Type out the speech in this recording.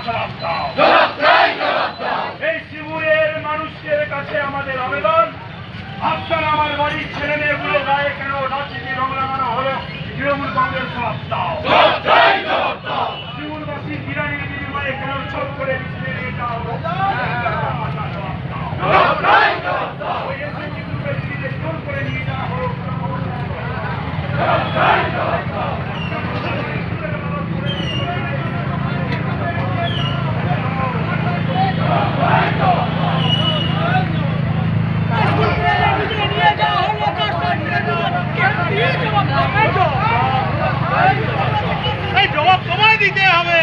জবাব দাও। এই শিবুরের মানুষের কাছে আমাদের আবেদন, আপনারা আমার বাড়ির ছেলে মেয়েগুলো গায়ে কেন রাজনীতি রং লাগানো হলো, তৃণমূল কংগ্রেস জবাব দাও। শিবুরবাসী বিরানির বিনিময়ে কেন ছোট করে নিয়ে যাওয়া হলো, ওই এসএসসি গ্রুপের দিকে জোর করে নিয়ে যাওয়া হলো। জবাব তোমায় দিতে হবে।